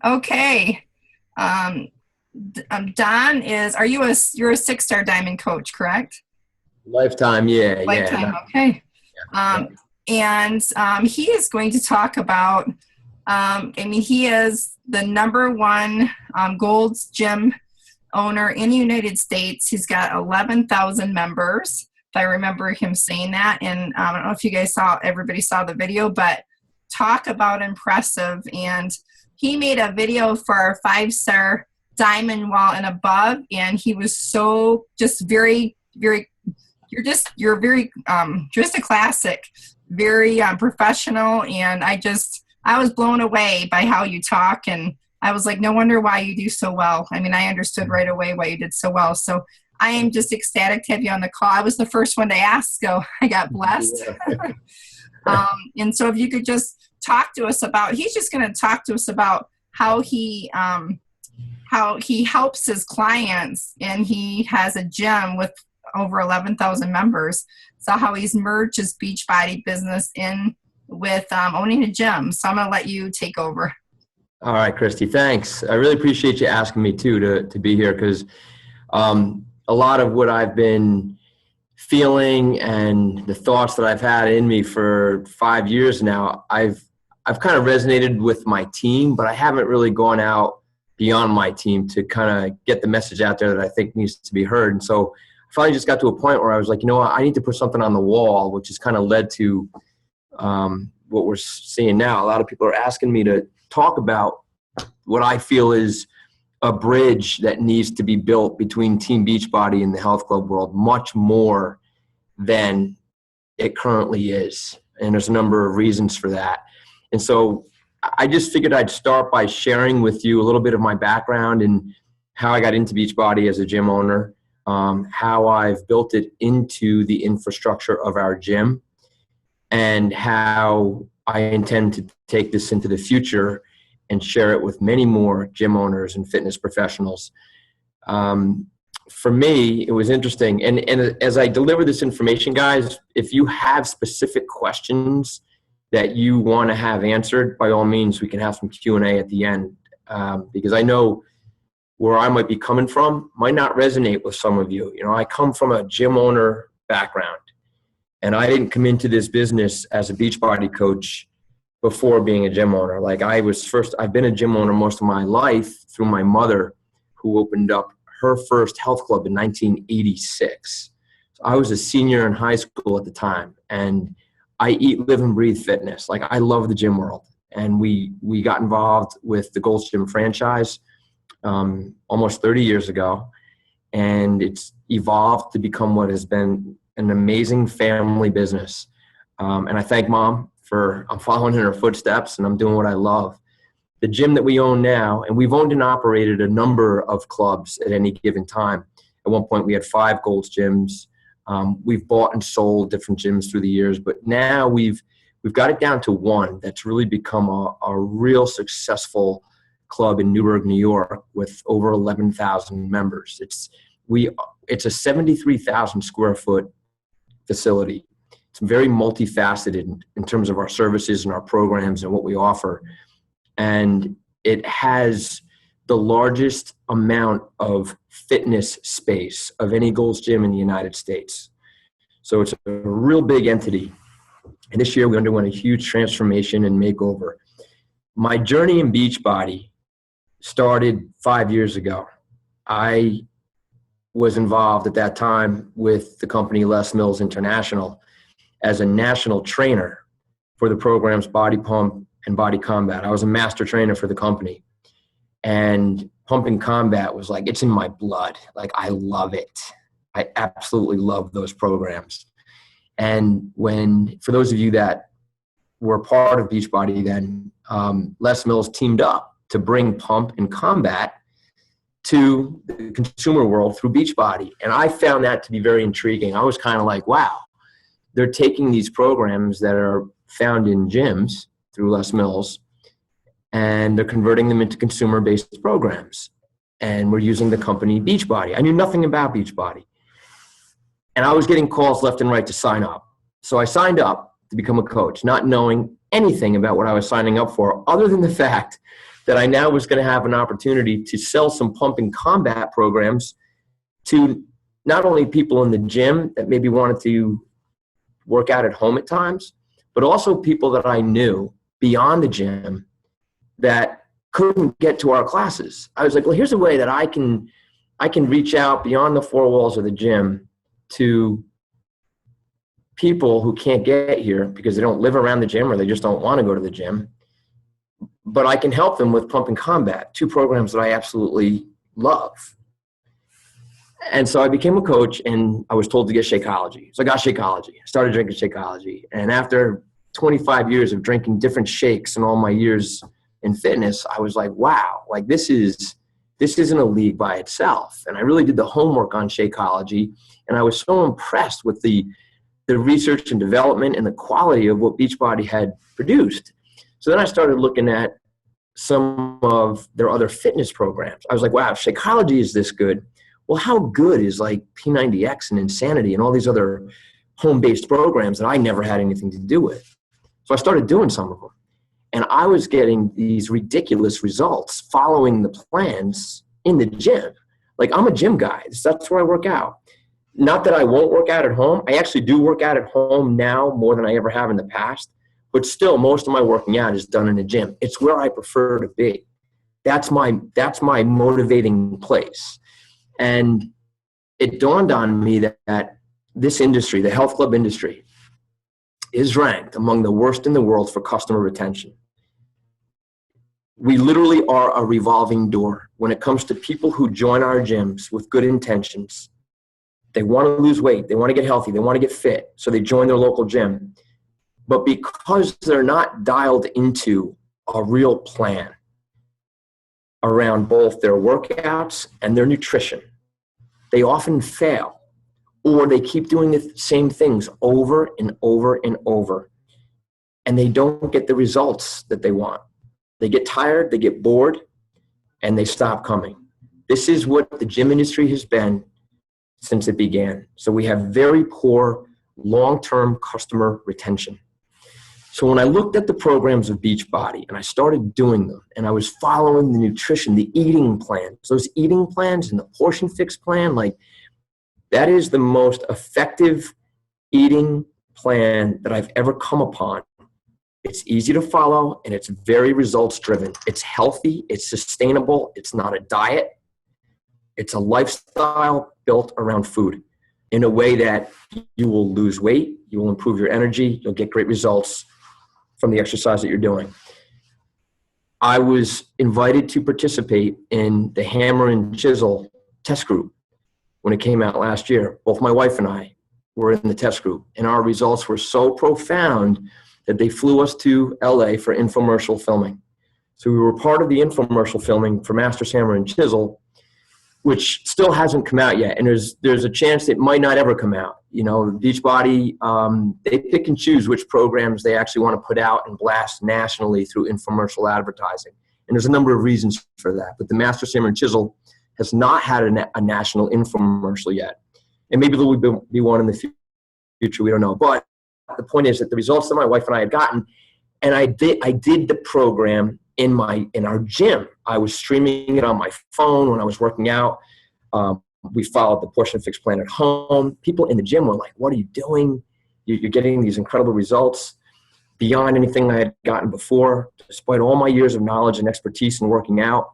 Okay. Don you're a 6-star diamond coach, correct? Lifetime, yeah, yeah. Lifetime, okay. Yeah. And he is going to talk about, he is the number one Gold's Gym owner in the United States. He's got 11,000 members, if I remember him saying that. And I don't know if you guys everybody saw the video, but talk about impressive. And he made a video for our 5-star diamond wall and above, and he was so just very, very, you're very, just a classic, very professional. And I was blown away by how you talk. And I was like, no wonder why you do so well. I mean, I understood right away why you did so well. So I am just ecstatic to have you on the call. I was the first one to ask, so I got blessed. And so if you could just talk to us about, he's just going to talk to us about how he helps his clients, and he has a gym with over 11,000 members. So how he's merged his Beachbody business in with owning a gym. So I'm going to let you take over. All right, Christy, thanks. I really appreciate you asking me too to be here, because a lot of what I've been feeling and the thoughts that I've had in me for 5 years now, I've kind of resonated with my team, but I haven't really gone out beyond my team to kind of get the message out there that I think needs to be heard. And so I finally just got to a point where I was like, you know what, I need to put something on the wall, which has kind of led to what we're seeing now. A lot of people are asking me to talk about what I feel is a bridge that needs to be built between Team Beachbody and the health club world, much more than it currently is. And there's a number of reasons for that. And so I just figured I'd start by sharing with you a little bit of my background and how I got into Beachbody as a gym owner, how I've built it into the infrastructure of our gym, and how I intend to take this into the future and share it with many more gym owners and fitness professionals. For me, it was interesting. And as I deliver this information, guys, if you have specific questions that you want to have answered, by all means, we can have some Q&A at the end, because I know where I might be coming from might not resonate with some of you. You know, I come from a gym owner background, and I didn't come into this business as a Beachbody coach before being a gym owner. Like I've been a gym owner most of my life through my mother, who opened up her first health club in 1986. So I was a senior in high school at the time, and I eat, live, and breathe fitness. Like I love the gym world. And we got involved with the Gold's Gym franchise almost 30 years ago. And it's evolved to become what has been an amazing family business. And I thank Mom I'm following in her footsteps, and I'm doing what I love. The gym that we own now, and we've owned and operated a number of clubs at any given time. At one point we had 5 Gold's Gyms. We've bought and sold different gyms through the years, but now we've got it down to one that's really become a real successful club in Newburgh, New York, with over 11,000 members. It's a 73,000 square foot facility. It's very multifaceted in terms of our services and our programs and what we offer. And it has the largest amount of fitness space of any Gold's Gym in the United States. So it's a real big entity. And this year we underwent a huge transformation and makeover. My journey in Beachbody started 5 years ago. I was involved at that time with the company Les Mills International as a national trainer for the programs Body Pump and Body Combat. I was a master trainer for the company. And Pump and Combat was like, it's in my blood. Like, I love it. I absolutely love those programs. And for those of you that were part of Beachbody then, Les Mills teamed up to bring Pump and Combat to the consumer world through Beachbody. And I found that to be very intriguing. I was kind of like, wow, they're taking these programs that are found in gyms through Les Mills, and they're converting them into consumer-based programs. And we're using the company Beachbody. I knew nothing about Beachbody. And I was getting calls left and right to sign up. So I signed up to become a coach, not knowing anything about what I was signing up for, other than the fact that I now was going to have an opportunity to sell some pump and combat programs to not only people in the gym that maybe wanted to work out at home at times, but also people that I knew beyond the gym that couldn't get to our classes. I was like, well, here's a way that I can reach out beyond the four walls of the gym to people who can't get here because they don't live around the gym or they just don't want to go to the gym. But I can help them with Pump and Combat, two programs that I absolutely love. And so I became a coach, and I was told to get Shakeology. So I got Shakeology. I started drinking Shakeology. And after 25 years of drinking different shakes and all my years in fitness, I was like, wow, like this isn't a league by itself. And I really did the homework on Shakeology, and I was so impressed with the research and development and the quality of what Beachbody had produced. So then I started looking at some of their other fitness programs. I was like, wow, Shakeology is this good. Well, how good is like P90X and Insanity and all these other home-based programs that I never had anything to do with? So I started doing some of them. And I was getting these ridiculous results following the plans in the gym. Like, I'm a gym guy. That's where I work out. Not that I won't work out at home. I actually do work out at home now more than I ever have in the past. But still, most of my working out is done in the gym. It's where I prefer to be. That's my motivating place. And it dawned on me that this industry, the health club industry, is ranked among the worst in the world for customer retention. We literally are a revolving door when it comes to people who join our gyms with good intentions. They want to lose weight. They want to get healthy. They want to get fit. So they join their local gym. But because they're not dialed into a real plan around both their workouts and their nutrition, they often fail, or they keep doing the same things over and over and over, and they don't get the results that they want. They get tired, they get bored, and they stop coming. This is what the gym industry has been since it began. So we have very poor long-term customer retention. So when I looked at the programs of Beachbody and I started doing them, and I was following the nutrition, the eating plans, those eating plans and the portion fix plan, like that is the most effective eating plan that I've ever come upon. It's easy to follow, and it's very results driven. It's healthy, it's sustainable, it's not a diet. It's a lifestyle built around food in a way that you will lose weight, you will improve your energy, you'll get great results from the exercise that you're doing. I was invited to participate in the Hammer and Chisel test group when it came out last year. Both my wife and I were in the test group, and our results were so profound that they flew us to LA for infomercial filming. So we were part of the infomercial filming for Masters Hammer and Chisel, which still hasn't come out yet. And there's a chance it might not ever come out. You know, Beachbody, they pick and choose which programs they actually want to put out and blast nationally through infomercial advertising. And there's a number of reasons for that. But the Masters Hammer and Chisel has not had a national infomercial yet. And maybe there will be one in the future, we don't know. But the point is that the results that my wife and I had gotten, and I did the program in our gym. I was streaming it on my phone when I was working out. We followed the portion fix plan at home. People in the gym were like, what are you doing? You're getting these incredible results beyond anything I had gotten before, despite all my years of knowledge and expertise in working out.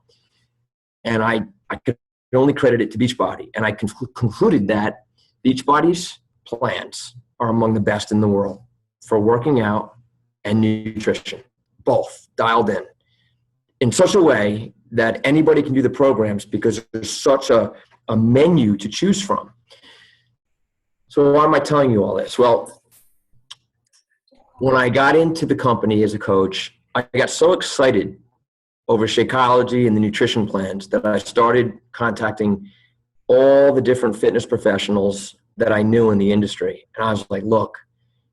And I could only credit it to Beachbody. And I concluded that Beachbody's plans are among the best in the world for working out and nutrition, both dialed in such a way that anybody can do the programs because there's such a menu to choose from. So why am I telling you all this? Well, when I got into the company as a coach, I got so excited over Shakeology and the nutrition plans that I started contacting all the different fitness professionals that I knew in the industry. And I was like, look,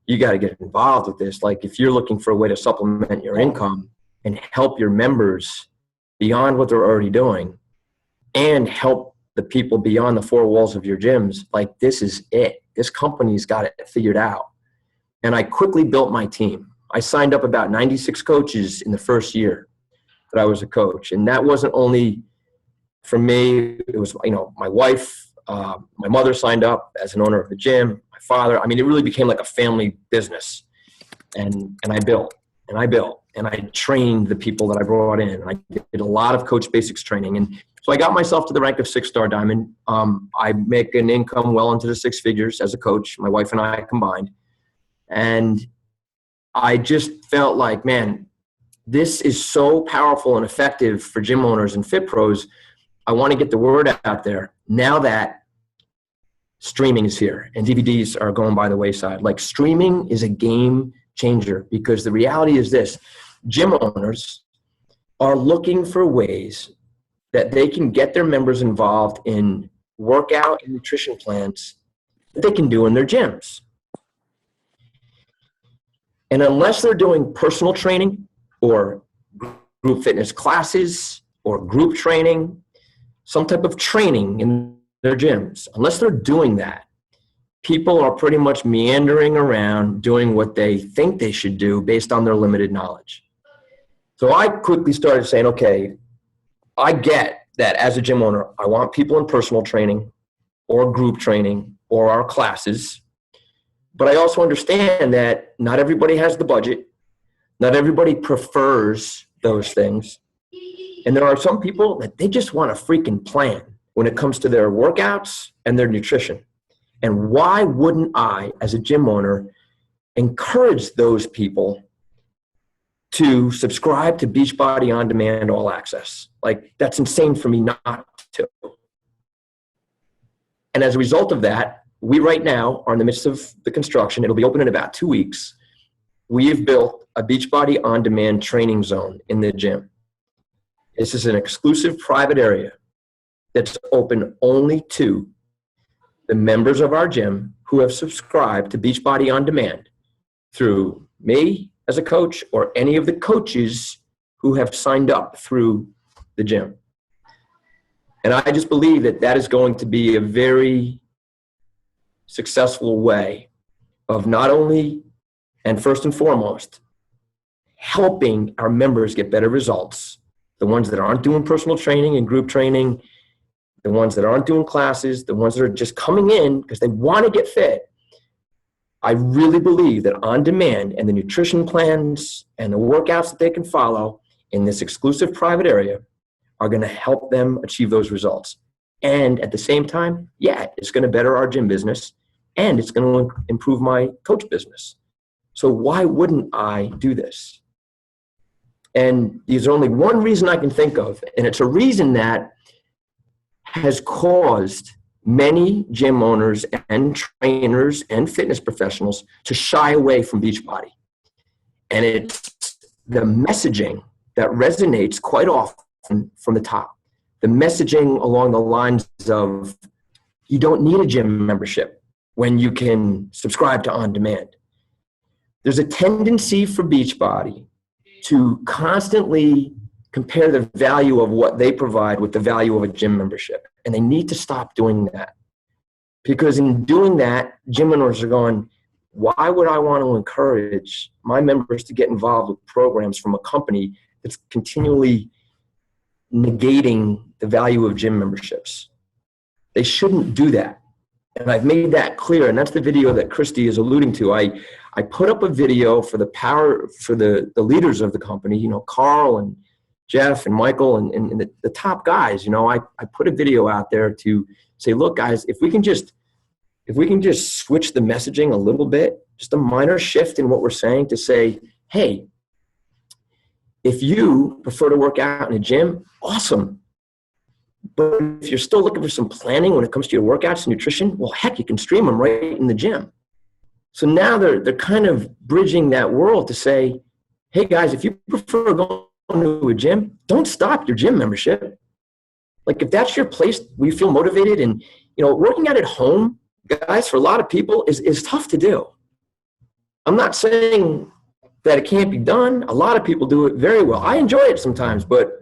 you got to get involved with this. Like, if you're looking for a way to supplement your income and help your members beyond what they're already doing and help the people beyond the four walls of your gyms, like, this is it. This company's got it figured out. and I quickly built my team. I signed up about 96 coaches in the first year that I was a coach. And that wasn't only for me. It was, my wife, my mother signed up as an owner of the gym, my father. I mean, it really became like a family business. And I built and I built and I trained the people that I brought in. And I did a lot of coach basics training. And so I got myself to the rank of 6-star diamond. I make an income well into the 6 figures as a coach, my wife and I combined. And I just felt like, man, this is so powerful and effective for gym owners and fit pros. I want to get the word out there now that streaming is here and DVDs are going by the wayside. Like, streaming is a game changer, because the reality is this: gym owners are looking for ways that they can get their members involved in workout and nutrition plans that they can do in their gyms. And unless they're doing personal training or group fitness classes or group training, some type of training in their gyms, unless they're doing that, people are pretty much meandering around doing what they think they should do based on their limited knowledge. So I quickly started saying, okay, I get that as a gym owner, I want people in personal training or group training or our classes. But I also understand that not everybody has the budget. Not everybody prefers those things. And there are some people that they just want a freaking plan when it comes to their workouts and their nutrition. And why wouldn't I, as a gym owner, encourage those people to subscribe to Beachbody On Demand All Access? Like, that's insane for me not to. And as a result of that, we right now are in the midst of the construction. It'll be open in about 2 weeks. We have built a Beachbody On Demand training zone in the gym. This is an exclusive private area that's open only to the members of our gym who have subscribed to Beachbody On Demand through me as a coach or any of the coaches who have signed up through the gym. And I just believe that that is going to be a very successful way of not only, and first and foremost, helping our members get better results. The ones that aren't doing personal training and group training, the ones that aren't doing classes, the ones that are just coming in because they want to get fit. I really believe that On Demand and the nutrition plans and the workouts that they can follow in this exclusive private area are going to help them achieve those results. And at the same time, yeah, it's going to better our gym business and it's going to improve my coach business. So why wouldn't I do this? And there's only one reason I can think of, and it's a reason that has caused many gym owners and trainers and fitness professionals to shy away from Beachbody. And it's the messaging that resonates quite often from the top. The messaging along the lines of, you don't need a gym membership when you can subscribe to On Demand. There's a tendency for Beachbody to constantly compare the value of what they provide with the value of a gym membership. And they need to stop doing that. Because in doing that, gym owners are going, why would I want to encourage my members to get involved with programs from a company that's continually negating the value of gym memberships? They shouldn't do that. And I've made that clear. And that's the video that Christy is alluding to. I put up a video for the leaders of the company, you know, Carl and Jeff and Michael and the top guys. You know, I put a video out there to say, look, guys, if we can just switch the messaging a little bit, just a minor shift in what we're saying to say, hey, if you prefer to work out in a gym, awesome. But if you're still looking for some planning when it comes to your workouts and nutrition, well, heck, you can stream them right in the gym. So now they're kind of bridging that world to say, hey, guys, if you prefer going to a gym, don't stop your gym membership. Like, if that's your place where you feel motivated, and, you know, working out at home, guys, for a lot of people is tough to do. I'm not saying that it can't be done. A lot of people do it very well. I enjoy it sometimes, but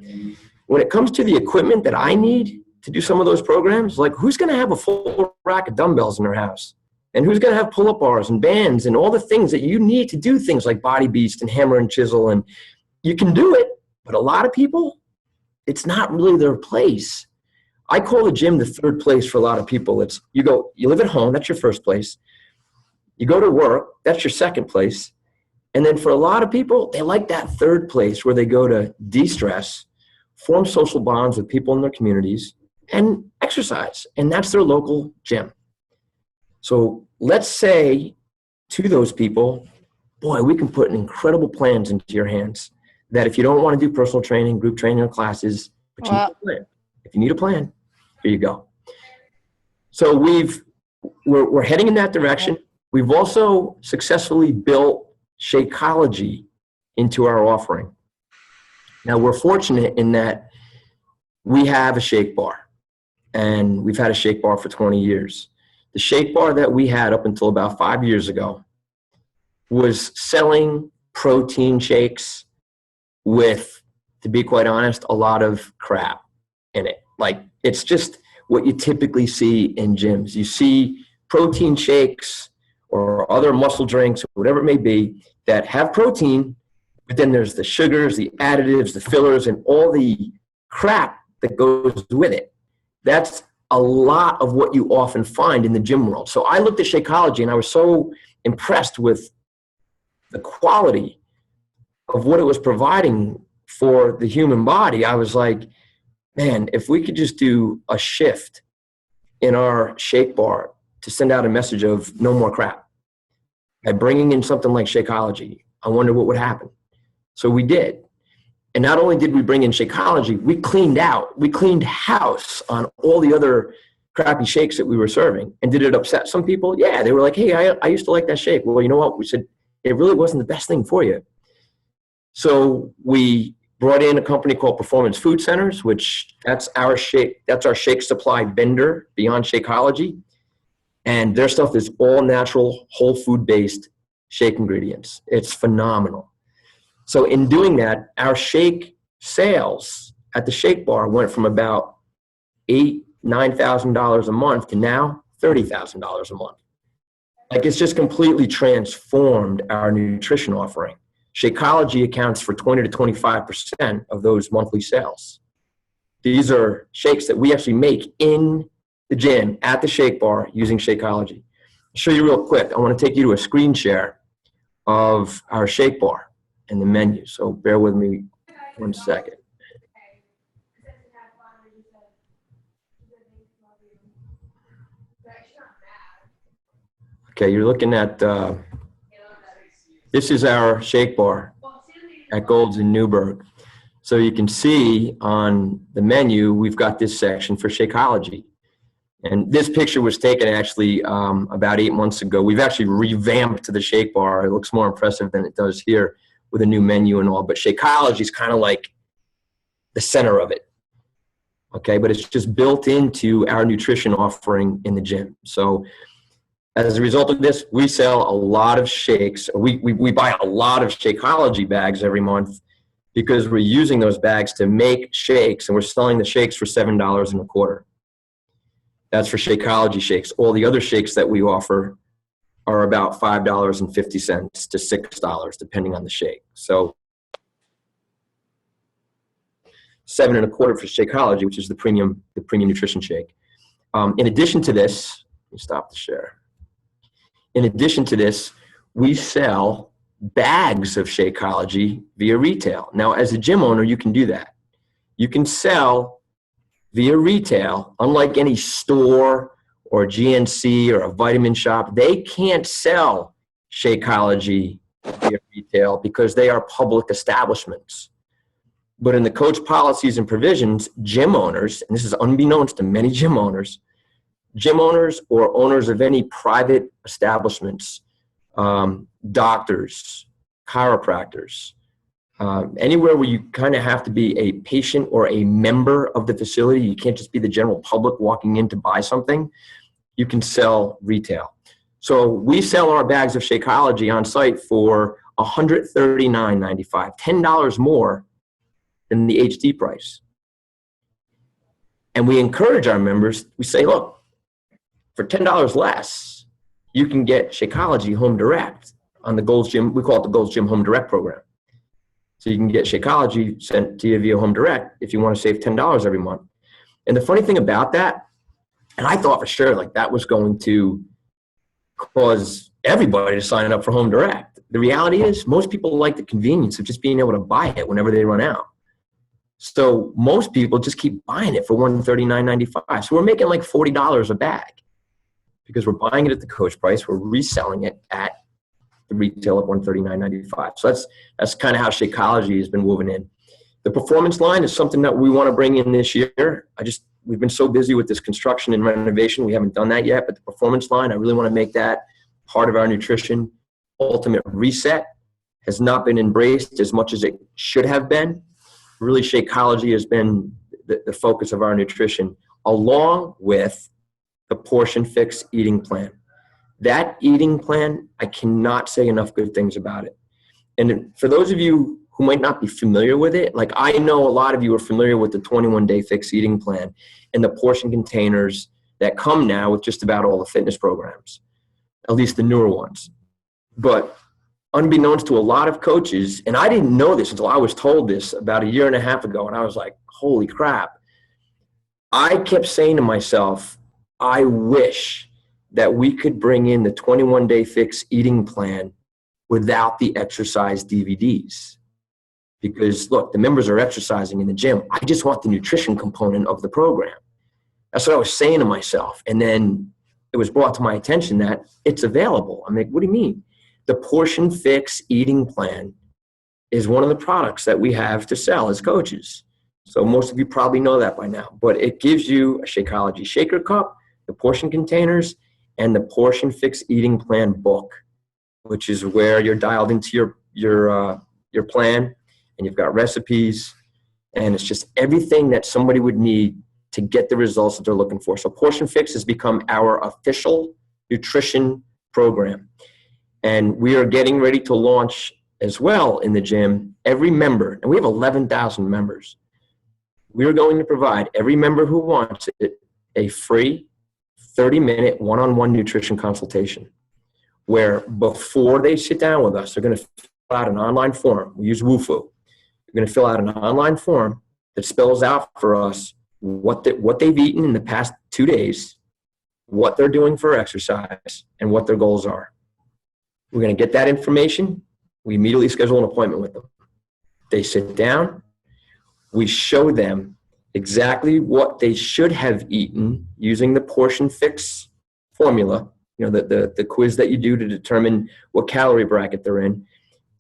when it comes to the equipment that I need to do some of those programs, like, who's going to have a full rack of dumbbells in their house? And who's going to have pull-up bars and bands and all the things that you need to do things like Body Beast and Hammer and Chisel? And you can do it, but a lot of people, it's not really their place. I call the gym the third place for a lot of people. It's you live at home, that's your first place. You go to work, that's your second place. And then for a lot of people, they like that third place where they go to de-stress, form social bonds with people in their communities, and exercise. And that's their local gym. So let's say to those people, boy, we can put incredible plans into your hands that if you don't want to do personal training, group training, or classes, but you need a plan. If you need a plan, here you go. So we're heading in that direction. We've also successfully built Shakeology into our offering. Now, we're fortunate in that we have a shake bar, and we've had a shake bar for 20 years. The shake bar that we had up until about 5 years ago was selling protein shakes with, to be quite honest, a lot of crap in it. Like, it's just what you typically see in gyms. You see protein shakes or other muscle drinks, or whatever it may be, that have protein, but then there's the sugars, the additives, the fillers, and all the crap that goes with it. That's a lot of what you often find in the gym world. So I looked at Shakeology and I was so impressed with the quality of what it was providing for the human body. I was like, man, if we could just do a shift in our shake bar to send out a message of no more crap, by bringing in something like Shakeology, I wonder what would happen. So we did. And not only did we bring in Shakeology, we cleaned house on all the other crappy shakes that we were serving. And did it upset some people? Yeah, they were like, hey, I used to like that shake. Well, you know what? We said, it really wasn't the best thing for you. So we brought in a company called Performance Food Centers, which that's our shake supply vendor beyond Shakeology. And their stuff is all natural, whole food-based shake ingredients. It's phenomenal. So in doing that, our shake sales at the shake bar went from about $9,000 a month to now $30,000 a month. Like, it's just completely transformed our nutrition offering. Shakeology accounts for 20 to 25% of those monthly sales. These are shakes that we actually make in the gym at the shake bar using Shakeology. I'll show you real quick. I want to take you to a screen share of our shake bar and the menu. So bear with me 1 second. Okay, you're looking at, this is our shake bar at Gold's in Newburgh. So you can see on the menu, we've got this section for Shakeology. And this picture was taken actually about 8 months ago. We've actually revamped the shake bar. It looks more impressive than it does here with a new menu and all. But Shakeology is kind of like the center of it. Okay, but it's just built into our nutrition offering in the gym. So as a result of this, we sell a lot of shakes. We buy a lot of Shakeology bags every month because we're using those bags to make shakes, and we're selling the shakes for $7.25. That's for Shakeology shakes. All the other shakes that we offer are about $5.50 to $6, depending on the shake. So $7.25 for Shakeology, which is the premium nutrition shake. In addition to this, let me stop the share. In addition to this, we sell bags of Shakeology via retail. Now, as a gym owner, you can do that. You can sell via retail, unlike any store or GNC or a vitamin shop. They can't sell Shakeology via retail because they are public establishments. But in the coach policies and provisions, gym owners, and this is unbeknownst to many gym owners or owners of any private establishments, doctors, chiropractors, anywhere where you kind of have to be a patient or a member of the facility, you can't just be the general public walking in to buy something, you can sell retail. So we sell our bags of Shakeology on site for $139.95, $10 more than the HD price. And we encourage our members, we say, look, for $10 less, you can get Shakeology Home Direct on the Gold's Gym. We call it the Gold's Gym Home Direct program. So you can get Shakeology sent to you via Home Direct if you want to save $10 every month. And the funny thing about that, and I thought for sure like that was going to cause everybody to sign up for Home Direct. The reality is most people like the convenience of just being able to buy it whenever they run out. So most people just keep buying it for $139.95. So we're making like $40 a bag because we're buying it at the coach price. We're reselling it at the retail at $139.95. So that's kind of how Shakeology has been woven in. The performance line is something that we want to bring in this year. We've been so busy with this construction and renovation. We haven't done that yet, but the performance line, I really want to make that part of our nutrition. Ultimate Reset has not been embraced as much as it should have been. Really, Shakeology has been the focus of our nutrition, along with the Portion Fix eating plan. That eating plan, I cannot say enough good things about it. And for those of you who might not be familiar with it, like I know a lot of you are familiar with the 21-day fix eating plan and the portion containers that come now with just about all the fitness programs, at least the newer ones. But unbeknownst to a lot of coaches, and I didn't know this until I was told this about a year and a half ago, and I was like, holy crap. I kept saying to myself, I wish that we could bring in the 21-day fix eating plan without the exercise DVDs. Because look, the members are exercising in the gym. I just want the nutrition component of the program. That's what I was saying to myself. And then it was brought to my attention that it's available. I'm like, what do you mean? The Portion Fix eating plan is one of the products that we have to sell as coaches. So most of you probably know that by now, but it gives you a Shakeology shaker cup, the portion containers, and the Portion Fix eating plan book, which is where you're dialed into your plan, and you've got recipes, and it's just everything that somebody would need to get the results that they're looking for. So Portion Fix has become our official nutrition program. And we are getting ready to launch as well in the gym. Every member, and we have 11,000 members, we are going to provide every member who wants it a free 30-minute one-on-one nutrition consultation where before they sit down with us, they're going to fill out an online form. We use WooFoo. They're going to fill out an online form that spells out for us what they've eaten in the past 2 days, what they're doing for exercise, and what their goals are. We're going to get that information. We immediately schedule an appointment with them. They sit down. We show them exactly what they should have eaten using the Portion Fix formula, the quiz that you do to determine what calorie bracket they're in.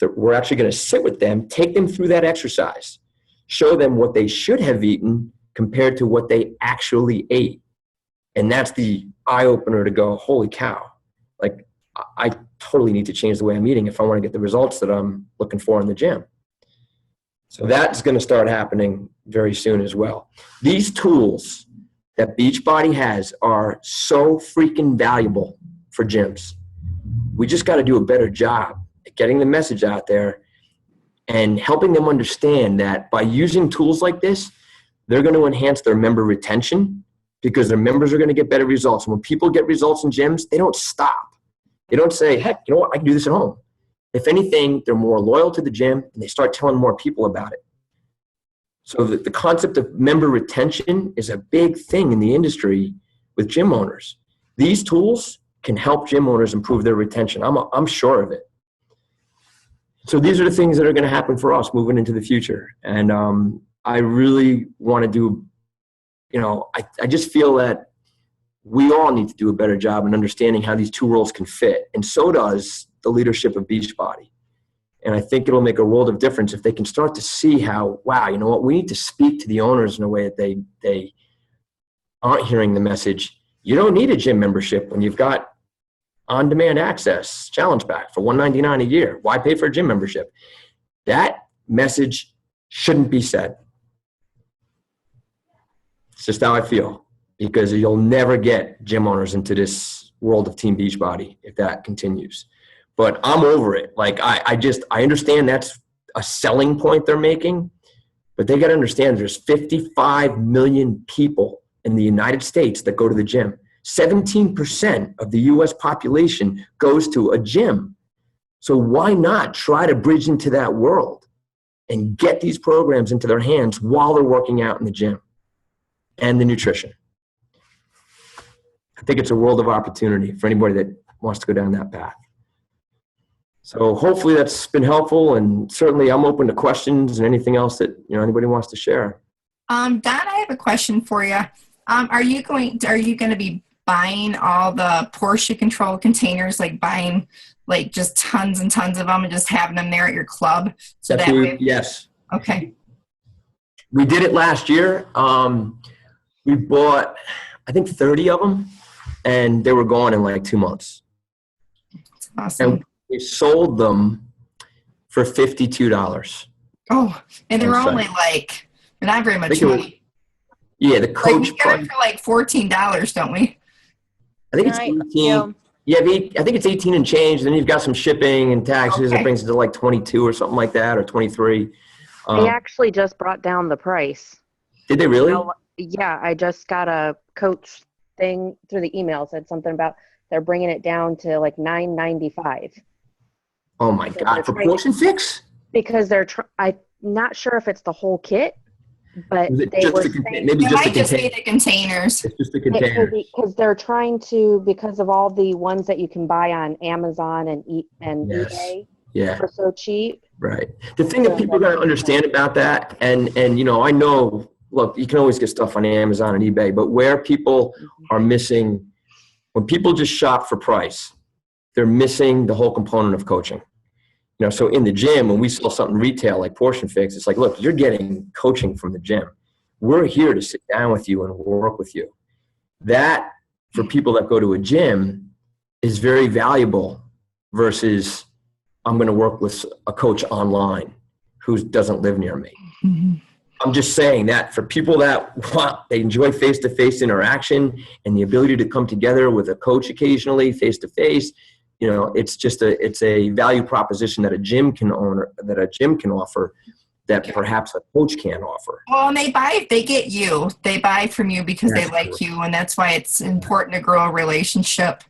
We're actually going to sit with them, take them through that exercise, show them what they should have eaten compared to what they actually ate. And that's the eye-opener to go, holy cow, like I totally need to change the way I'm eating if I want to get the results that I'm looking for in the gym. So that's going to start happening very soon as well. These tools that Beachbody has are so freaking valuable for gyms. We just got to do a better job at getting the message out there and helping them understand that by using tools like this, they're going to enhance their member retention because their members are going to get better results. And when people get results in gyms, they don't stop. They don't say, heck, you know what, I can do this at home. If anything, they're more loyal to the gym and they start telling more people about it. So the concept of member retention is a big thing in the industry with gym owners. These tools can help gym owners improve their retention. I'm sure of it. So these are the things that are going to happen for us moving into the future. And I really want to do, I just feel that we all need to do a better job in understanding how these two roles can fit. And so does the leadership of Beachbody. And I think it'll make a world of difference if they can start to see how, wow, you know what, we need to speak to the owners in a way that they aren't hearing the message. You don't need a gym membership when you've got on-demand access, challenge pack for $199 a year. Why pay for a gym membership? That message shouldn't be said. It's just how I feel, because you'll never get gym owners into this world of Team Beachbody if that continues. But I'm over it. Like I understand that's a selling point they're making, but they got to understand there's 55 million people in the United States that go to the gym. 17% of the US population goes to a gym. So why not try to bridge into that world and get these programs into their hands while they're working out in the gym and the nutrition? I think it's a world of opportunity for anybody that wants to go down that path. So hopefully that's been helpful, and certainly I'm open to questions and anything else that anybody wants to share. Don, I have a question for you. Are you going to be buying all the portion control containers, like buying like just tons and tons of them and just having them there at your club? So that way, yes. Okay. We did it last year. We bought, I think, 30 of them, and they were gone in like 2 months. That's awesome. And we sold them for $52. Oh, and they're only like, not very much money. Yeah, the coach. We got it for like $14, don't we? I think it's 18. Yeah, I think it's 18 and change. Then you've got some shipping and taxes. Okay. It brings it to like 22 or something like that, or 23. They actually just brought down the price. Did they really? Yeah, I just got a coach thing through the email, said something about they're bringing it down to like $9.95. Oh my God, for Portion Fix? Because I'm not sure if it's the whole kit, but they were saying maybe just might just be the containers. It's just the containers. Because they're trying to, because of all the ones that you can buy on Amazon and eBay for so cheap. Right. The thing that people got to understand about that, and I know, look, you can always get stuff on Amazon and eBay, but where people are missing, when people just shop for price, they're missing the whole component of coaching. So in the gym, when we sell something retail like Portion Fix, it's like, look, you're getting coaching from the gym. We're here to sit down with you and work with you. That, for people that go to a gym, is very valuable versus I'm going to work with a coach online who doesn't live near me. Mm-hmm. I'm just saying that for people that they enjoy face-to-face interaction and the ability to come together with a coach occasionally face-to-face, it's a value proposition that a gym can offer that perhaps a coach can't offer. Well, and they buy from you because they like you, and that's why it's important to grow a relationship.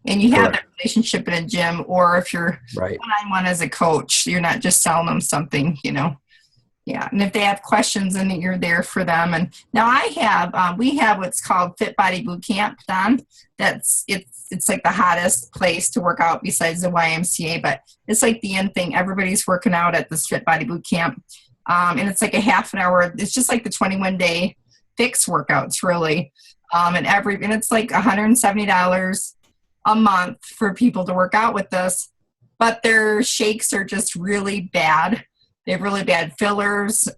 And you have that relationship in a gym, or if you're one-on-one as a coach, you're not just selling them something, Yeah, and if they have questions, then you're there for them. And now we have what's called Fit Body Boot Camp, Don. It's like the hottest place to work out besides the YMCA, but it's like the end thing. Everybody's working out at this Fit Body Boot Camp, and it's like a half an hour. It's just like the 21-day fix workouts, really, and it's like $170 a month for people to work out with this. But their shakes are just really bad. They have really bad fillers.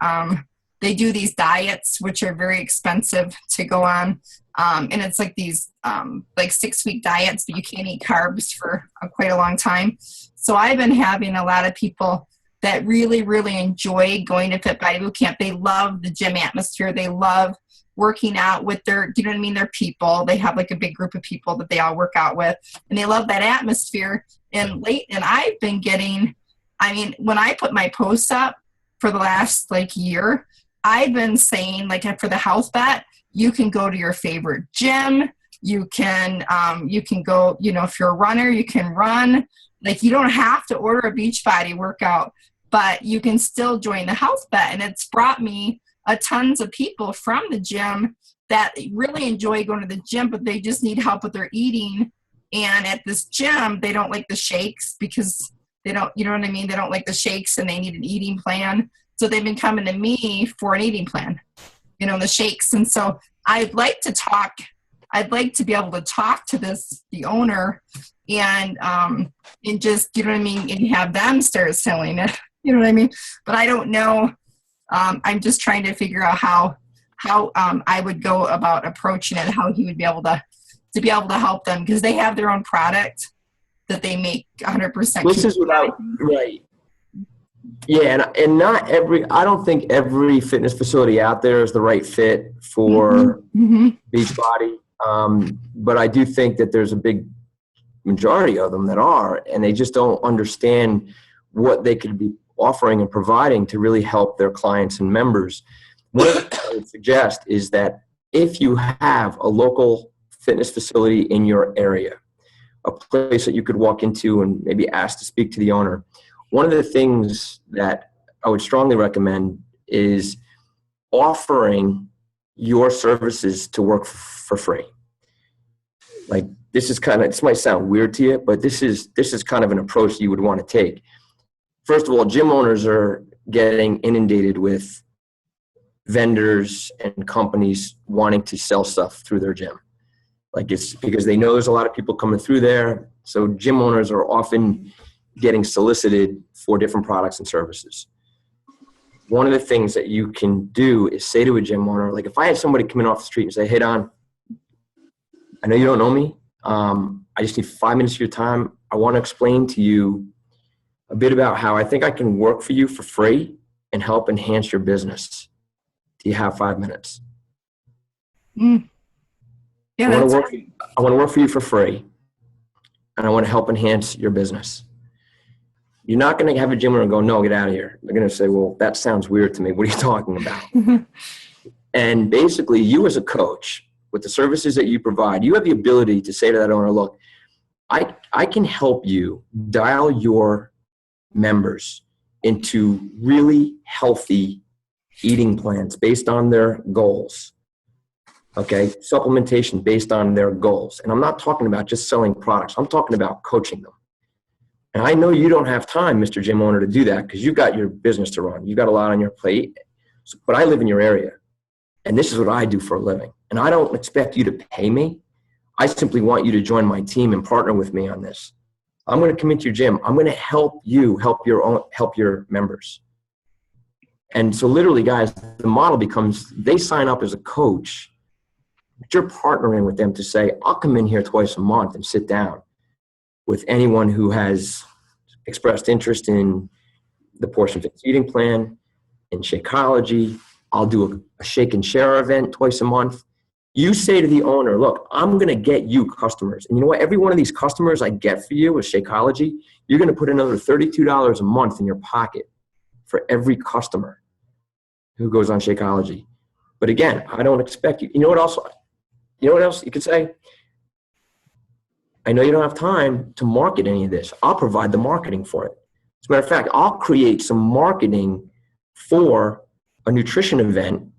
They do these diets, which are very expensive to go on. And it's like these 6-week diets, but you can't eat carbs for quite a long time. So I've been having a lot of people that really, really enjoy going to Fit Body Boot Camp. They love the gym atmosphere. They love working out with their people. They have like a big group of people that they all work out with, and they love that atmosphere. And I've been getting, when I put my posts up for the last year, I've been saying, for the health bet, you can go to your favorite gym. You can go, if you're a runner, you can run. You don't have to order a Beachbody workout, but you can still join the health bet. And it's brought me tons of people from the gym that really enjoy going to the gym, but they just need help with their eating. And at this gym, they don't like the shakes because they don't, They don't like the shakes, and they need an eating plan. So they've been coming to me for an eating plan, the shakes. And so I'd like to be able to talk to the owner and just, and have them start selling it, But I don't know. I'm just trying to figure out how I would go about approaching it, how he would be able to help them, because they have their own product that they make 100%. This is right. Yeah, and I don't think every fitness facility out there is the right fit for Beachbody. But I do think that there's a big majority of them that are, and they just don't understand what they could be offering and providing to really help their clients and members. What I would suggest is that if you have a local fitness facility in your area, a place that you could walk into and maybe ask to speak to the owner. One of the things that I would strongly recommend is offering your services to work for free. Like, this might sound weird to you, but this is kind of an approach you would want to take. First of all, gym owners are getting inundated with vendors and companies wanting to sell stuff through their gym. Like, it's because they know there's a lot of people coming through there. So gym owners are often getting solicited for different products and services. One of the things that you can do is say to a gym owner, like, if I had somebody come in off the street and say, hey, Don, I know you don't know me. I just need 5 minutes of your time. I want to explain to you a bit about how I think I can work for you for free and help enhance your business. Do you have 5 minutes? Mm. Yeah, I want to work for you for free, and I want to help enhance your business. You're not going to have a gym owner go, no, get out of here. They're going to say, well, that sounds weird to me. What are you talking about? And basically, you as a coach, with the services that you provide, you have the ability to say to that owner, look, I can help you dial your members into really healthy eating plans based on their goals. Okay, supplementation based on their goals. And I'm not talking about just selling products. I'm talking about coaching them. And I know you don't have time, Mr. Gym Owner, to do that because you've got your business to run. You've got a lot on your plate. But I live in your area, and this is what I do for a living. And I don't expect you to pay me. I simply want you to join my team and partner with me on this. I'm going to come into your gym. I'm going to help you help your members. And so literally, guys, the model becomes they sign up as a coach. But you're partnering with them to say, I'll come in here twice a month and sit down with anyone who has expressed interest in the Portion Fit Eating Plan, in Shakeology. I'll do a shake and share event twice a month. You say to the owner, look, I'm going to get you customers. And you know what? Every one of these customers I get for you with Shakeology, you're going to put another $32 a month in your pocket for every customer who goes on Shakeology. But again, I don't expect you. You know what else you could say? I know you don't have time to market any of this. I'll provide the marketing for it. As a matter of fact, I'll create some marketing for a nutrition event,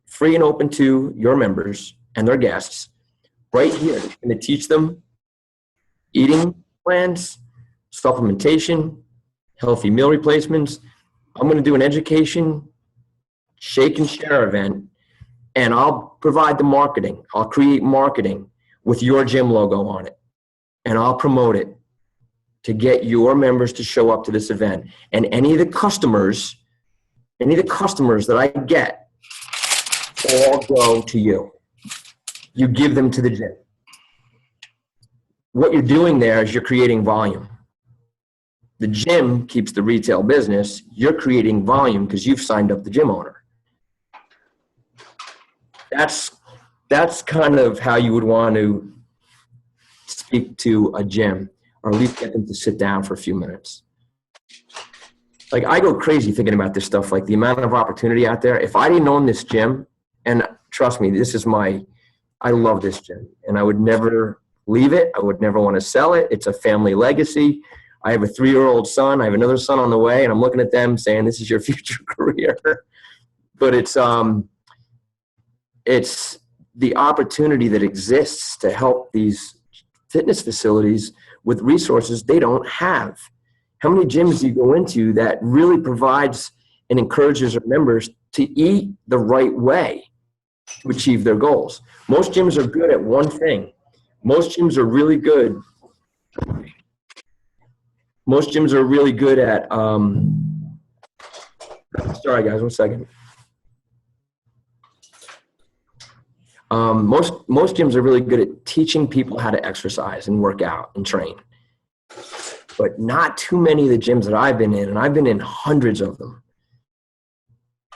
free and open to your members and their guests, right here. I'm going to teach them eating plans, supplementation, healthy meal replacements. I'm going to do an education, shake and share event, and I'll provide the marketing. I'll create marketing with your gym logo on it, and I'll promote it to get your members to show up to this event. And any of the customers that I get all go to you. You give them to the gym. What you're doing there is you're creating volume. The gym keeps the retail business. You're creating volume because you've signed up the gym owner. That's kind of how you would want to speak to a gym, or at least get them to sit down for a few minutes. Like, I go crazy thinking about this stuff, like the amount of opportunity out there. If I didn't own this gym, and trust me, I love this gym, and I would never leave it. I would never want to sell it. It's a family legacy. I have a 3-year-old son. I have another son on the way, and I'm looking at them saying, this is your future career. But it's the opportunity that exists to help these fitness facilities with resources they don't have. How many gyms do you go into that really provides and encourages their members to eat the right way to achieve their goals? Most gyms are good at one thing. Most gyms are really good at, sorry guys, 1 second. Most gyms are really good at teaching people how to exercise and work out and train. But not too many of the gyms that I've been in, and I've been in hundreds of them,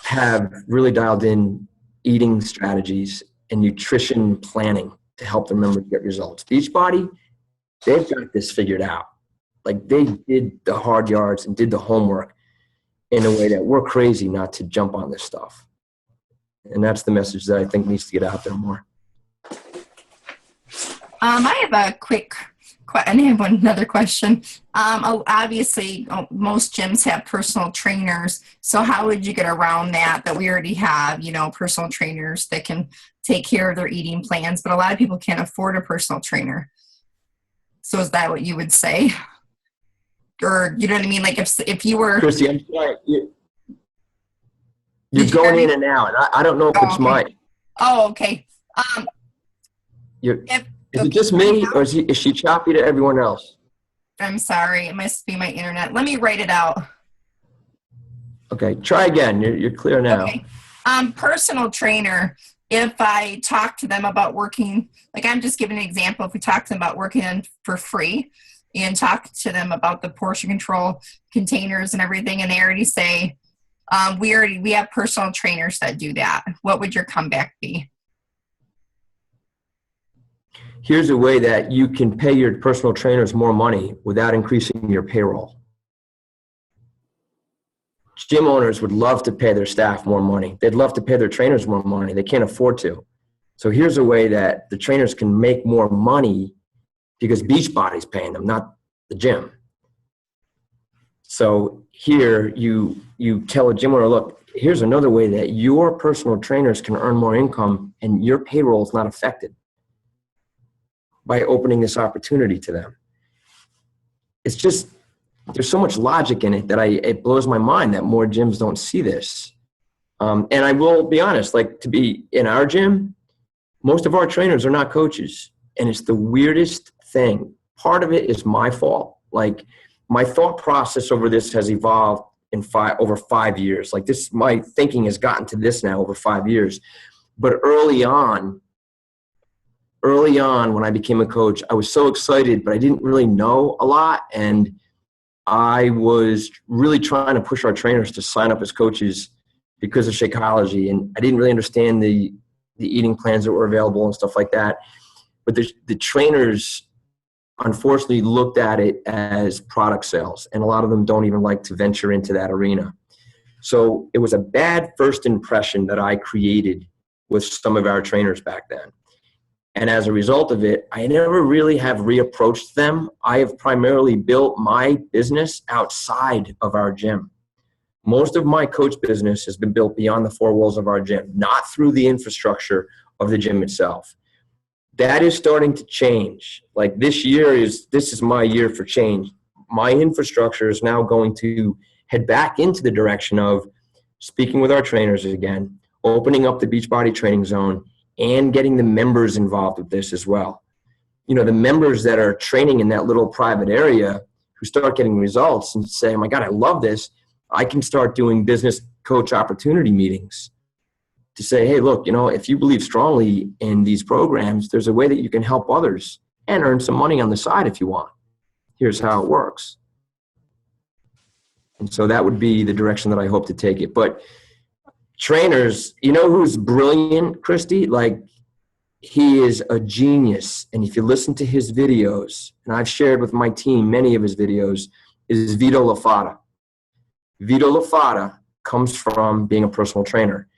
have really dialed in eating strategies and nutrition planning to help their members get results. Beachbody, they've got this figured out. Like, they did the hard yards and did the homework in a way that we're crazy not to jump on this stuff. And that's the message that I think needs to get out there more. I have a quick and I have another question. Obviously, most gyms have personal trainers. So how would you get around that we already have, personal trainers that can take care of their eating plans, but a lot of people can't afford a personal trainer. So is that what you would say? Or, you know what I mean? Like if you were... Christy, I'm sorry. You're going in and out. I don't know if it's my... Oh, okay. Is it just me, or is she choppy to everyone else? I'm sorry. It must be my internet. Let me write it out. Okay, try again. You're clear now. Okay. Personal trainer, if I talk to them about working, like I'm just giving an example, if we talk to them about working for free and talk to them about the portion control containers and everything, and they already say, we have personal trainers that do that, what would your comeback be? Here's a way that you can pay your personal trainers more money without increasing your payroll. Gym owners would love to pay their staff more money. They'd love to pay their trainers more money. They can't afford to. So here's a way that the trainers can make more money because Beachbody's paying them, not the gym. So here you tell a gym owner, look, here's another way that your personal trainers can earn more income and your payroll is not affected by opening this opportunity to them. It's just, there's so much logic in it that it blows my mind that more gyms don't see this. And I will be honest, like to be in our gym, most of our trainers are not coaches. And it's the weirdest thing. Part of it is my fault. Like my thought process over this has evolved in over 5 years. Like this, my thinking has gotten to this now over 5 years. But early on, when I became a coach, I was so excited, but I didn't really know a lot. And I was really trying to push our trainers to sign up as coaches because of Shakeology. And I didn't really understand the eating plans that were available and stuff like that. But the trainers, unfortunately, looked at it as product sales. And a lot of them don't even like to venture into that arena. So it was a bad first impression that I created with some of our trainers back then. And as a result of it, I never really have reapproached them. I have primarily built my business outside of our gym. Most of my coach business has been built beyond the four walls of our gym, not through the infrastructure of the gym itself. That is starting to change. Like this is my year for change. My infrastructure is now going to head back into the direction of speaking with our trainers again, opening up the Beachbody training zone, and getting the members involved with this as well. You know, the members that are training in that little private area who start getting results and say, oh my God, I love this. I can start doing business coach opportunity meetings to say, hey, look, if you believe strongly in these programs, there's a way that you can help others and earn some money on the side if you want. Here's how it works. And so that would be the direction that I hope to take it. But trainers, who's brilliant, Christy? Like, he is a genius. And if you listen to his videos, and I've shared with my team many of his videos, is Vito Lafata. Vito Lafata comes from being a personal trainer.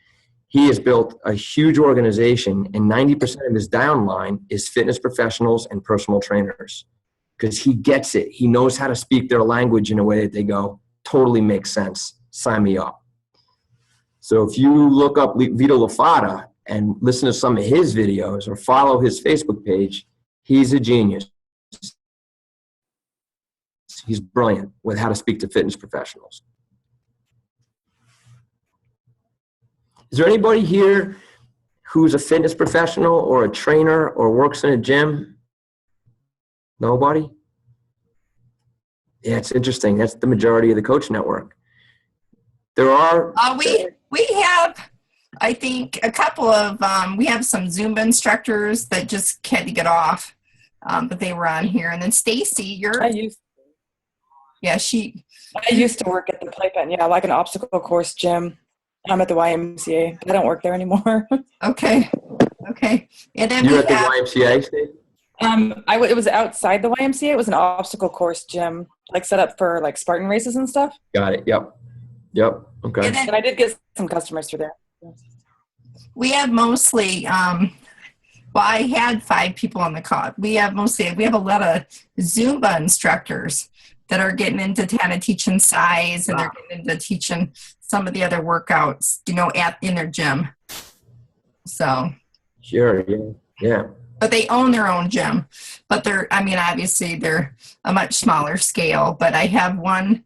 He has built a huge organization, and 90% of his downline is fitness professionals and personal trainers because he gets it. He knows how to speak their language in a way that they go, totally makes sense. Sign me up. So if you look up Vito Lafata and listen to some of his videos or follow his Facebook page, he's a genius. He's brilliant with how to speak to fitness professionals. Is there anybody here who's a fitness professional or a trainer or works in a gym? Nobody? Yeah, it's interesting. That's the majority of the coach network. There are... We have, I think, a couple of, we have some Zumba instructors that just had to get off, but they were on here. And then Stacy, I used to work at the Playpen, like an obstacle course gym. I'm at the YMCA, but I don't work there anymore. Okay. And then you're at the YMCA, Steve? It was outside the YMCA. It was an obstacle course gym, like set up for like Spartan races and stuff. Got it. Yep. Okay. And I did get some customers through there. We have mostly Well, I had 5 people on the call. We have a lot of Zumba instructors that are getting into kind of teaching size, and they're getting into teaching some of the other workouts, in their gym. So. Sure. Yeah. But they own their own gym. But obviously they're a much smaller scale. But I have one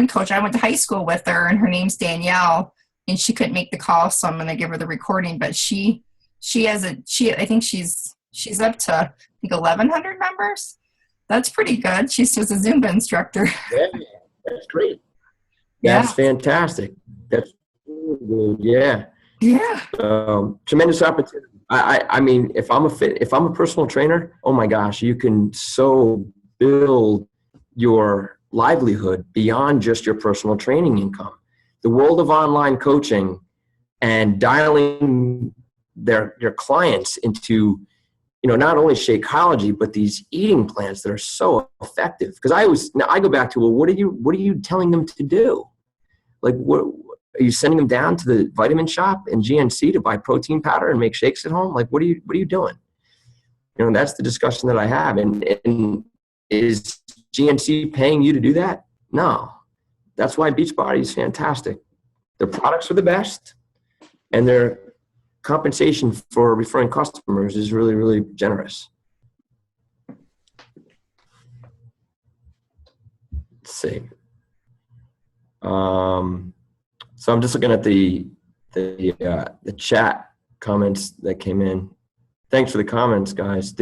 coach. I went to high school with her, and her name's Danielle, and she couldn't make the call, so I'm going to give her the recording. But I think she's up to 1,100 members. That's pretty good. She's just a Zumba instructor. Yeah, that's great. That's fantastic. That's really good. Yeah. Yeah. Tremendous opportunity. I mean, if I'm a personal trainer, oh my gosh, you can so build your livelihood beyond just your personal training income. The world of online coaching and dialing your clients into, not only Shakeology, but these eating plans that are so effective. Because I go back to, well, what are you telling them to do? Like, what are you sending them down to the vitamin shop in GNC to buy protein powder and make shakes at home? Like, what are you doing? That's the discussion that I have. And is GNC paying you to do that? No. That's why Beachbody is fantastic. Their products are the best, and their compensation for referring customers is really, really generous. Let's see. So I'm just looking at the chat comments that came in. Thanks for the comments, guys.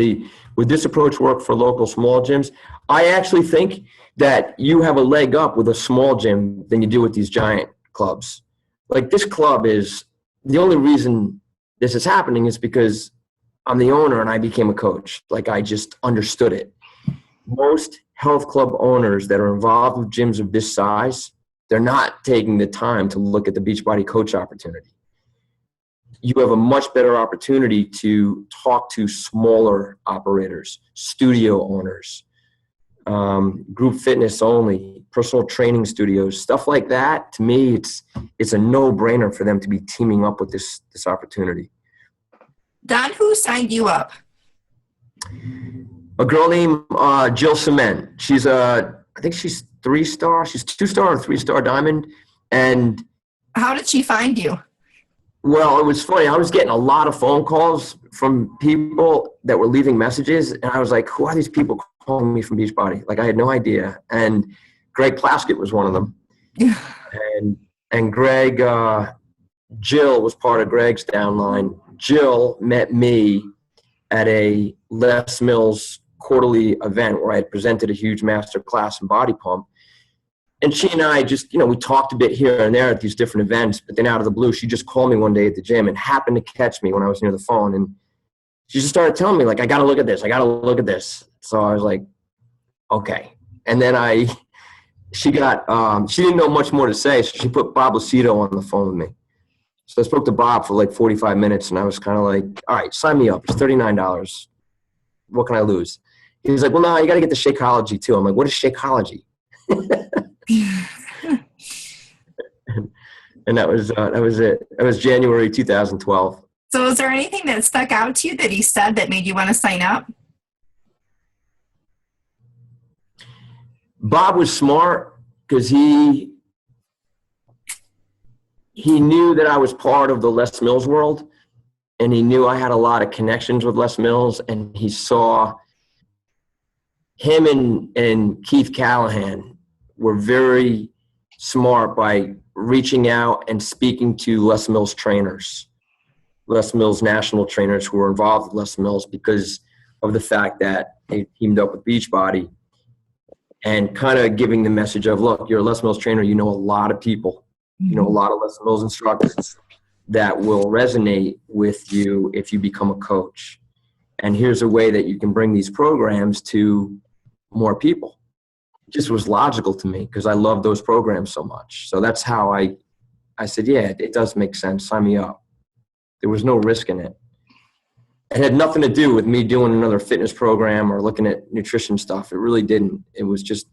Would this approach work for local small gyms? I actually think that you have a leg up with a small gym than you do with these giant clubs. Like, this club is the only reason this is happening is because I'm the owner and I became a coach. Like, I just understood it. Most health club owners that are involved with gyms of this size, they're not taking the time to look at the Beachbody coach opportunity. You have a much better opportunity to talk to smaller operators, studio owners, group fitness only, personal training studios, stuff like that. To me, it's a no-brainer for them to be teaming up with this opportunity. Don, who signed you up? A girl named Jill Cement. I think she's 3-star. She's 2-star or 3-star diamond. And how did she find you? Well, it was funny. I was getting a lot of phone calls from people that were leaving messages, and I was like, who are these people calling me from Beachbody? Like, I had no idea. And Greg Plaskett was one of them. and Greg, Jill was part of Greg's downline. Jill met me at a Les Mills quarterly event where I had presented a huge master class in body pump. And she and I just, we talked a bit here and there at these different events, but then out of the blue, she just called me one day at the gym and happened to catch me when I was near the phone. And she just started telling me, like, I got to look at this. I got to look at this. So I was like, okay. And then she didn't know much more to say. So she put Bob Lucido on the phone with me. So I spoke to Bob for like 45 minutes, and I was kind of like, all right, sign me up. It's $39. What can I lose? He was like, well, no, you got to get the Shakeology too. I'm like, what is Shakeology? and that was it. That was January 2012. So is there anything that stuck out to you that he said that made you want to sign up? Bob was smart because he knew that I was part of the Les Mills world, and he knew I had a lot of connections with Les Mills, and he saw him and Keith Callahan were very smart by reaching out and speaking to Les Mills trainers, Les Mills national trainers who were involved with Les Mills because of the fact that they teamed up with Beachbody, and kind of giving the message of, look, you're a Les Mills trainer, you know a lot of people, a lot of Les Mills instructors that will resonate with you if you become a coach. And here's a way that you can bring these programs to more people. It just was logical to me because I love those programs so much. So that's how I said, yeah, it does make sense. Sign me up. There was no risk in it. It had nothing to do with me doing another fitness program or looking at nutrition stuff. It really didn't. It was just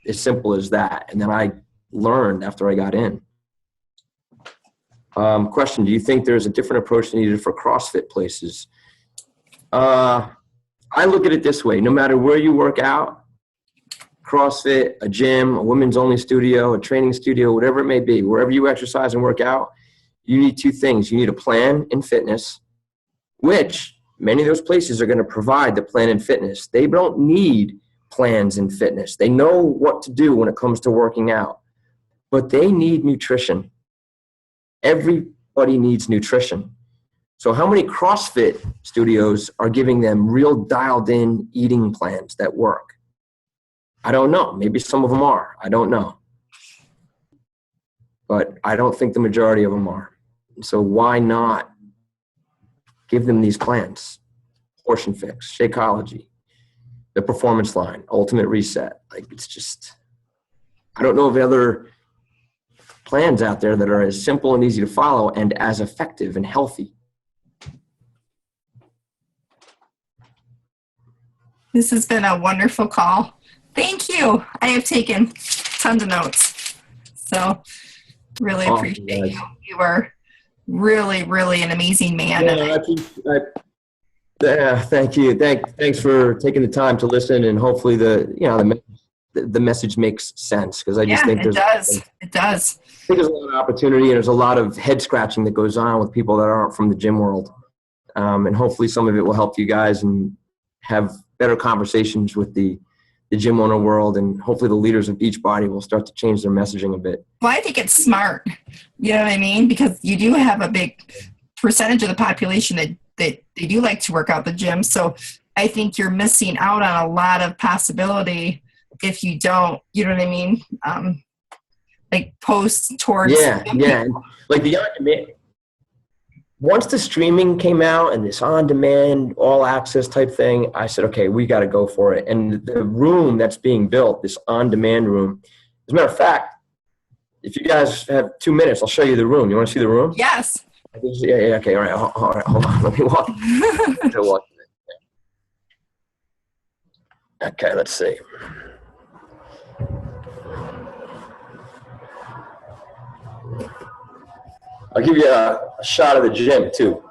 as simple as that. And then I learned after I got in. Question, do you think there's a different approach needed for CrossFit places? I look at it this way. No matter where you work out, CrossFit, a gym, a women's only studio, a training studio, whatever it may be, wherever you exercise and work out, you need two things. You need a plan in fitness, which many of those places are going to provide the plan in fitness. They don't need plans in fitness. They know what to do when it comes to working out, but they need nutrition. Everybody needs nutrition. So how many CrossFit studios are giving them real dialed in eating plans that work? I don't know. Maybe some of them are. I don't know. But I don't think the majority of them are. So why not give them these plans? Portion Fix, Shakeology, the Performance Line, Ultimate Reset. Like, it's just, I don't know of other plans out there that are as simple and easy to follow and as effective and healthy. This has been a wonderful call. Thank you. I have taken tons of notes. So really appreciate you. You are really, really an amazing man. Yeah, thank you. Thanks for taking the time to listen, and hopefully the message makes sense, because I just think it does. It does. I think there's a lot of opportunity, and there's a lot of head scratching that goes on with people that aren't from the gym world, and hopefully some of it will help you guys and have better conversations with the gym owner world, and hopefully the leaders of Beachbody will start to change their messaging a bit. Well, I think it's smart. You know what I mean? Because you do have a big percentage of the population that they do like to work out the gym. So I think you're missing out on a lot of possibility if you don't, you know what I mean? Like post towards. Yeah. Like the on-demand. Once the streaming came out and this on-demand, all-access type thing, I said, okay, we got to go for it. And the room that's being built, this on-demand room, as a matter of fact, if you guys have 2 minutes, I'll show you the room. You want to see the room? Yes. Yeah, okay, all right, hold on. Let me walk. Okay, let's see. I'll give you a shot of the gym, too.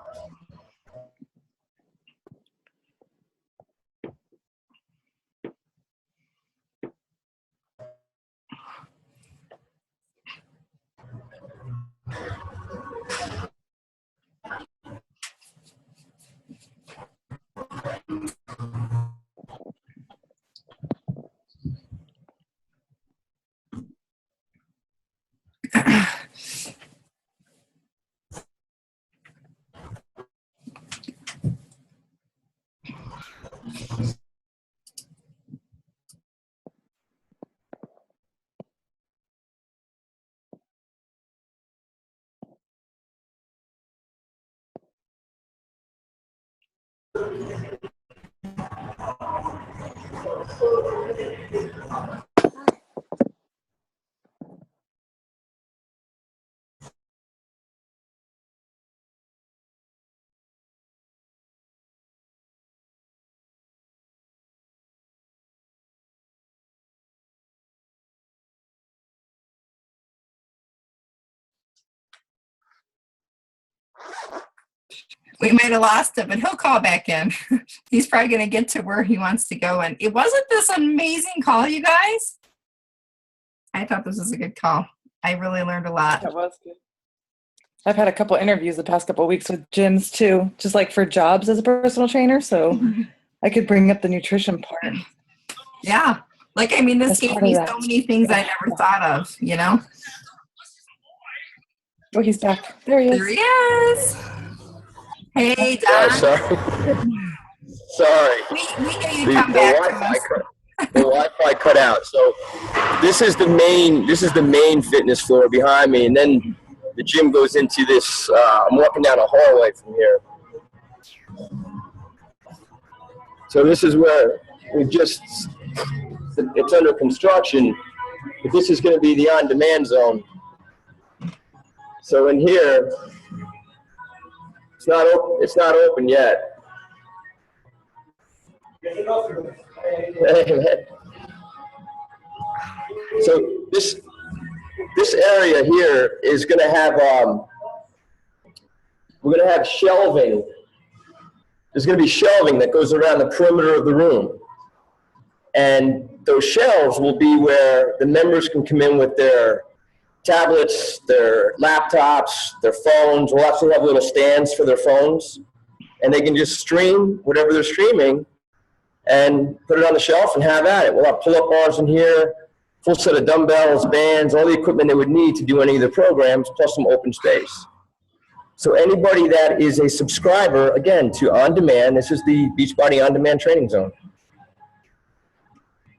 We might have lost him, but he'll call back in. He's probably going to get to where he wants to go. And it wasn't this amazing call, you guys. I thought this was a good call. I really learned a lot. That was good. I've had a couple interviews the past couple of weeks with gyms too, just like for jobs as a personal trainer. So I could bring up the nutrition part. Yeah. Like, I mean, this That's gave me so many things I never thought of, you know? Oh, he's back. There he is. There he is. Hey, Don. Oh, sorry. We knew you'd come back to us. The Wi-Fi cut out. So this is the main fitness floor behind me, and then the gym goes into this. I'm walking down a hallway from here. So this is where it's under construction, but this is going to be the on-demand zone. So in here, it's not open yet. So this area here is going to have we're going to have shelving there's going to be shelving that goes around the perimeter of the room. And those shelves will be where the members can come in with their tablets, their laptops, their phones. We'll actually have little stands for their phones. And they can just stream whatever they're streaming and put it on the shelf and have at it. We'll have pull-up bars in here, full set of dumbbells, bands, all the equipment they would need to do any of the programs, plus some open space. So anybody that is a subscriber, again, to On Demand, this is the Beachbody On Demand training zone.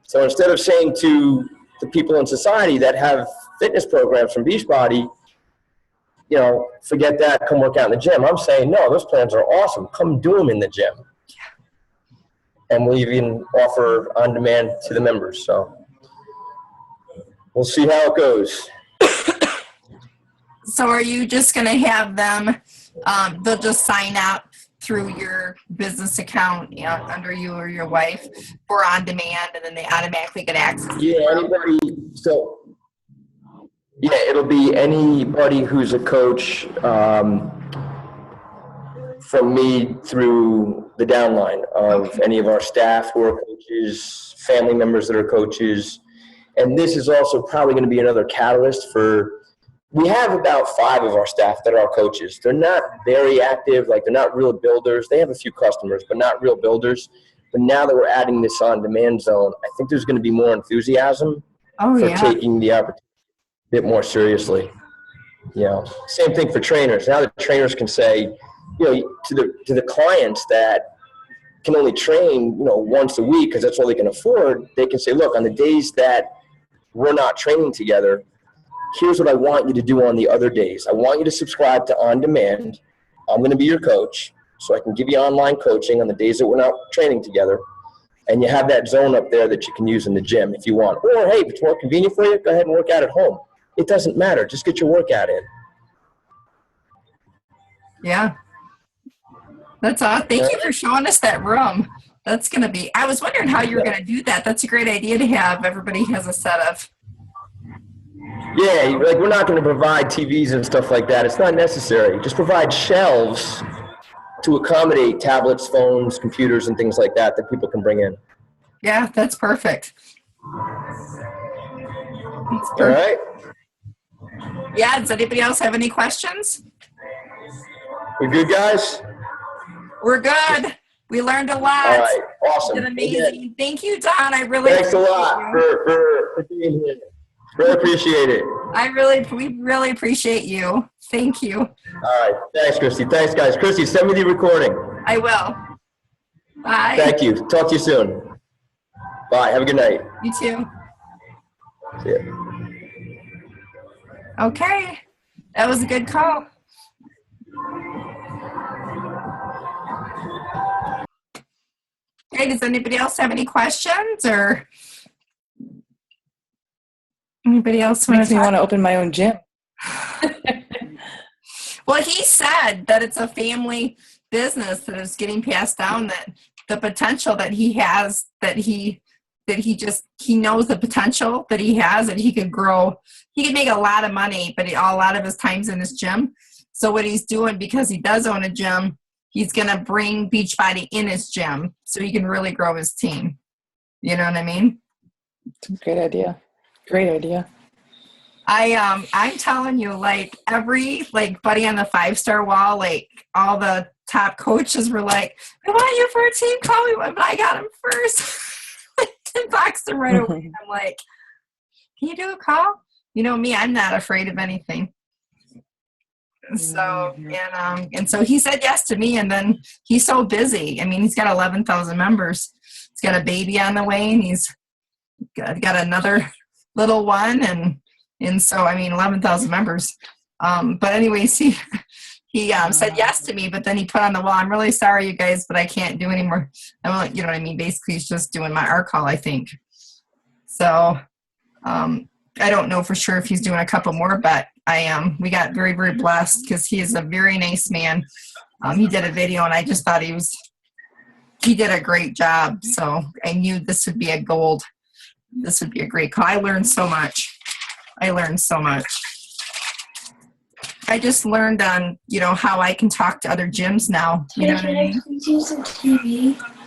So instead of saying to the people in society that have fitness programs from Beachbody, you know, forget that, come work out in the gym. I'm saying, no, those plans are awesome. Come do them in the gym. And we'll even offer on demand to the members. So we'll see how it goes. So are you just going to have them, they'll just sign up through your business account, you know, under you or your wife for on demand, and then they automatically get access? Yeah, anybody. So, yeah, it'll be anybody who's a coach from me through the downline of any of our staff who are coaches, family members that are coaches. And this is also probably going to be another catalyst for, we have about 5 of our staff that are coaches. They're not very active, like they're not real builders. They have a few customers, but not real builders. But now that we're adding this on-demand zone, I think there's going to be more enthusiasm for taking the opportunity a bit more seriously. You know, same thing for trainers. Now the trainers can say, you know, to the clients that can only train, you know, once a week because that's all they can afford, they can say, look, on the days that we're not training together, here's what I want you to do on the other days. I want you to subscribe to On Demand. I'm going to be your coach, so I can give you online coaching on the days that we're not training together. And you have that zone up there that you can use in the gym if you want. Or, hey, if it's more convenient for you, go ahead and work out at home. It doesn't matter. Just get your workout in. Yeah. That's awesome. Thank you for showing us that room. That's going to be, I was wondering how you were going to do that. That's a great idea to have. Everybody has a set of. Yeah, like we're not going to provide TVs and stuff like that. It's not necessary. Just provide shelves to accommodate tablets, phones, computers, and things like that that people can bring in. Yeah, that's perfect. All right. Yeah, does anybody else have any questions? We good, guys? We're good. We learned a lot. All right, awesome. You did amazing. Yeah. Thank you, Don. I really Thanks a lot for being here. Really appreciate it. We really appreciate you. Thank you. All right. Thanks, Christy. Thanks, guys. Christy, send me the recording. I will. Bye. Thank you. Talk to you soon. Bye. Have a good night. You too. See ya. Okay. That was a good call. Okay, does anybody else have any questions or anybody else makes me want to open my own gym? Well, he said that it's a family business that is getting passed down, that the potential that he has, that he knows the potential that he has, that he could grow. He could make a lot of money, but a lot of his time's in his gym. So what he's doing, because he does own a gym, he's going to bring Beachbody in his gym so he can really grow his team. You know what I mean? It's a great idea. Great idea. I'm telling you, like every buddy on the 5-star wall, like all the top coaches were like, "I want you for a team, call me," but I got him first. Inboxed him right away. I'm like, "Can you do a call?" You know me, I'm not afraid of anything. So and so he said yes to me, and then he's so busy. I mean, he's got 11,000 members. He's got a baby on the way, and he's got another little one, and so I mean 11,000 members. But anyways, he said yes to me, but then he put on the wall, "I'm really sorry, you guys, but I can't do anymore." I'm like, you know what I mean? Basically, he's just doing our call, I think. So I don't know for sure if he's doing a couple more, but we got very, very blessed because he is a very nice man. He did a video, and I just thought he did a great job. So I knew this would be a gold. This would be a great call. I learned so much. I just learned on, how I can talk to other gyms now. You know what I mean? Please use the TV?